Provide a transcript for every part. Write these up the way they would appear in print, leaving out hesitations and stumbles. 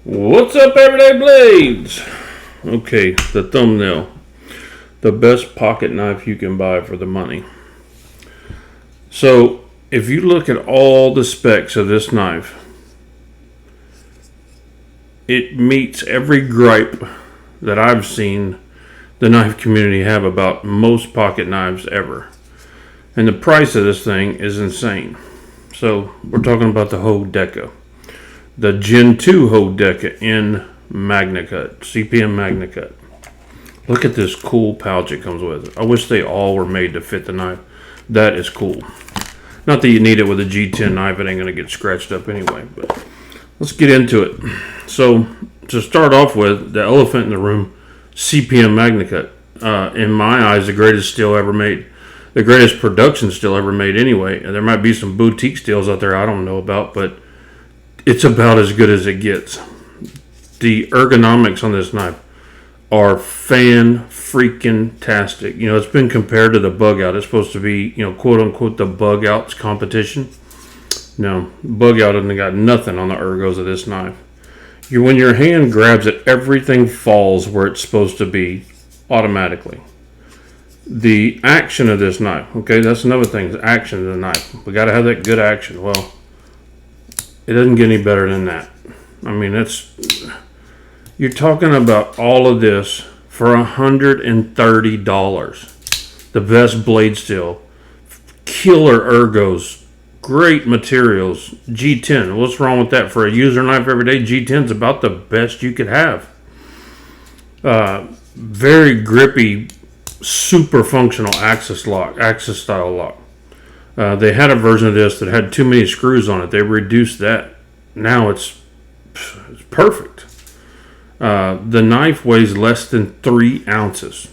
What's up, Everyday Blades? Okay, the thumbnail. The best pocket knife you can buy for the money. So, if you look at all the specs of this knife, it meets every gripe that I've seen the knife community have about most pocket knives ever. And the price of this thing is insane. So, we're talking about the Hogue Deka. The Gen 2 Hogue Deka in Magnacut, CPM Magnacut. Look at this cool pouch it comes with. I wish they all were made to fit the knife. That is cool. Not that you need it with a G10 knife, it ain't going to get scratched up anyway, but let's get into it. So, to start off with, the elephant in the room, CPM Magnacut. In my eyes, the greatest steel ever made. The greatest production steel ever made anyway. And there might be some boutique steels out there I don't know about, but it's about as good as it gets. The ergonomics on this knife are fan-freaking-tastic. You know, it's been compared to the bug out. It's supposed to be, you know, quote-unquote, the bug out's competition. No, bug out hasn't got nothing on the ergos of this knife. When your hand grabs it, everything falls where it's supposed to be automatically. The action of this knife, okay, that's another thing, the action of the knife. We got to have that good action. Well, it doesn't get any better than that. I mean, you're talking about all of this for $130. The best blade steel, killer ergos, great materials, G10. What's wrong with that? For a user knife every day, G10 is about the best you could have. Very grippy, super functional axis style lock. They had a version of this that had too many screws on it. They reduced that. Now it's perfect. The knife weighs less than 3 ounces.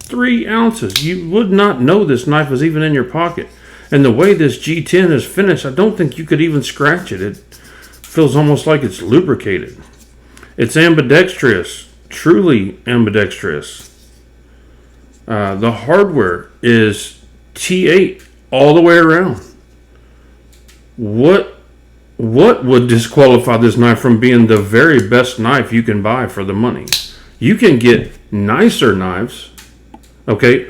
3 ounces. You would not know this knife was even in your pocket. And the way this G10 is finished, I don't think you could even scratch it. It feels almost like it's lubricated. It's ambidextrous. Truly ambidextrous. The hardware is T8 all the way around. What would disqualify this knife from being the very best knife you can buy for the money? You can get nicer knives. Okay,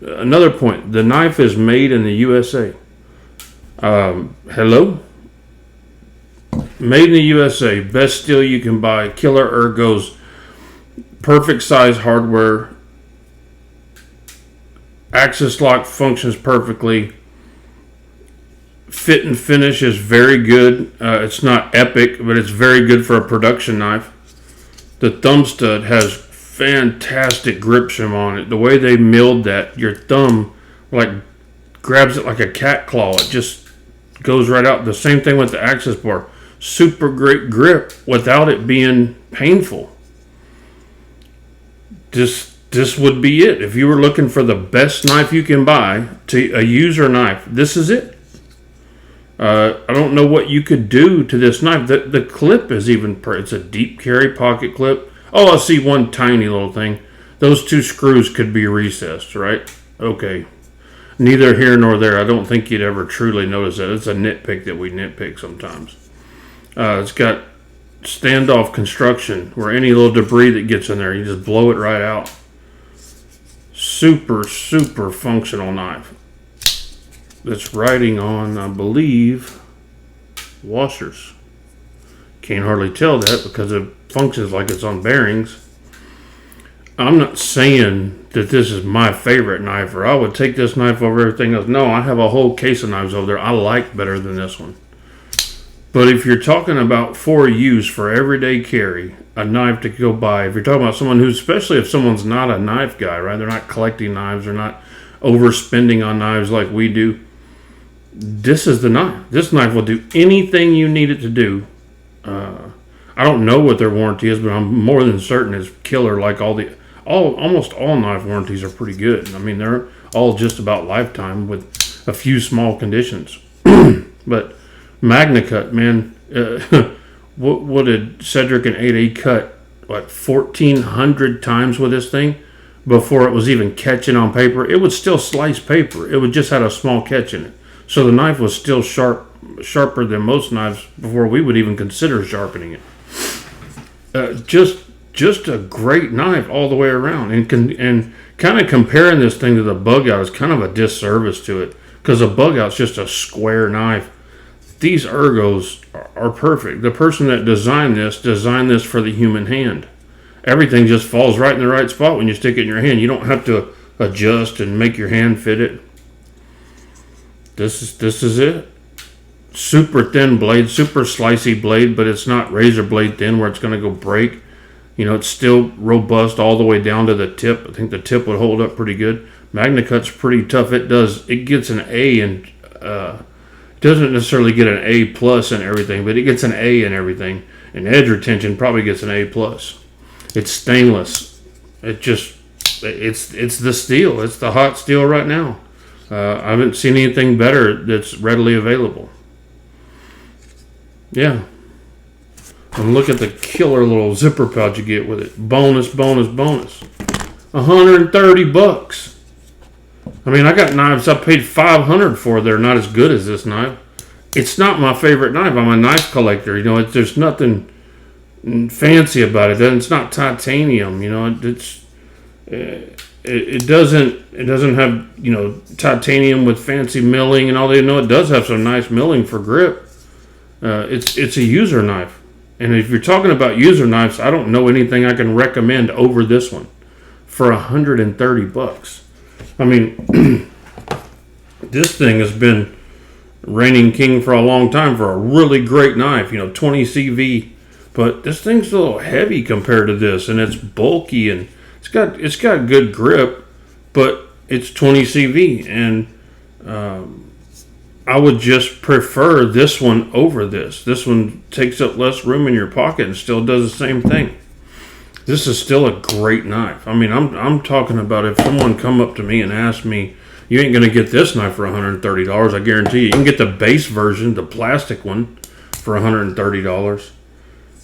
another point. The knife is made in the USA. Hello? Made in the USA. Best steel you can buy. Killer ergos. Perfect size hardware. Axis lock functions perfectly. Fit and finish is very good. It's not epic, but it's very good for a production knife. The thumb stud has fantastic grip shim on it. The way they milled that, your thumb like grabs it like a cat claw. It just goes right out. The same thing with the axis bar. Super great grip without it being painful. This would be it. If you were looking for the best knife you can buy, to a user knife, this is it. I don't know what you could do to this knife. The clip is even, it's a deep carry pocket clip. Oh, I see one tiny little thing. Those 2 screws could be recessed, right? Okay. Neither here nor there. I don't think you'd ever truly notice that. It's a nitpick that we nitpick sometimes. It's got standoff construction where any little debris that gets in there, you just blow it right out. Super, super functional knife. That's riding on, I believe, washers. Can't hardly tell that because it functions like it's on bearings. I'm not saying that this is my favorite knife or I would take this knife over everything else. No, I have a whole case of knives over there I like better than this one. But if you're talking about for use, for everyday carry, a knife to go buy, if you're talking about someone who's, especially if someone's not a knife guy, right? They're not collecting knives, they're not overspending on knives like we do. This is the knife. This knife will do anything you need it to do. I don't know what their warranty is, but I'm more than certain it's killer. Like almost all knife warranties are pretty good. I mean, they're all just about lifetime with a few small conditions. But Magnacut, man, what did Cedric and 8A cut, 1,400 times with this thing before it was even catching on paper? It would still slice paper. It would just had a small catch in it. So the knife was still sharper than most knives before we would even consider sharpening it. Just a great knife all the way around, and kind of comparing this thing to the bug out is kind of a disservice to it, because a bug out's just a square knife. These ergos are perfect. The person that designed this for the human hand. Everything just falls right in the right spot when you stick it in your hand. You don't have to adjust and make your hand fit it. This is it. Super thin blade, super slicey blade, but it's not razor blade thin where it's going to go break. You know, it's still robust all the way down to the tip. I think the tip would hold up pretty good. Magnacut's pretty tough. It gets an A, and doesn't necessarily get an A plus and everything, but it gets an A and everything. And edge retention probably gets an A plus. It's stainless. It's the steel. It's the hot steel right now. I haven't seen anything better that's readily available. Yeah. And look at the killer little zipper pouch you get with it. Bonus. $130. I mean, I got knives I paid $500 for. They're not as good as this knife. It's not my favorite knife. I'm a knife collector. You know, there's nothing fancy about it. It's not titanium. You know, it doesn't have, you know, titanium with fancy milling and all that. You know, it does have some nice milling for grip. It's a user knife. And if you're talking about user knives, I don't know anything I can recommend over this one for $130. I mean, this thing has been reigning king for a long time for a really great knife, you know, 20 CV. But this thing's a little heavy compared to this, and it's bulky, and it's got good grip, but it's 20 CV, and I would just prefer this one over this. This one takes up less room in your pocket and still does the same thing. This is still a great knife. I mean, I'm talking about if someone come up to me and asked me, you ain't going to get this knife for $130, I guarantee you. You can get the base version, the plastic one, for $130.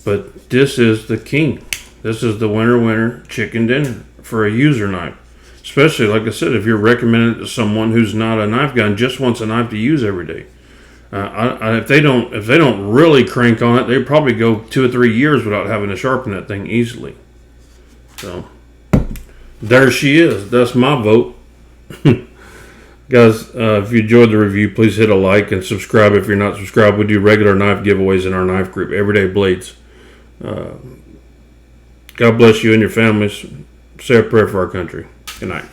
But this is the king. This is the winner chicken dinner for a user knife. Especially, like I said, if you're recommending it to someone who's not a knife guy and just wants a knife to use every day. If they don't really crank on it, they probably go 2 or 3 years without having to sharpen that thing easily. So, there she is. That's my vote. Guys, if you enjoyed the review, please hit a like and subscribe if you're not subscribed. We do regular knife giveaways in our knife group, Everyday Blades. God bless you and your families. Say a prayer for our country. Good night.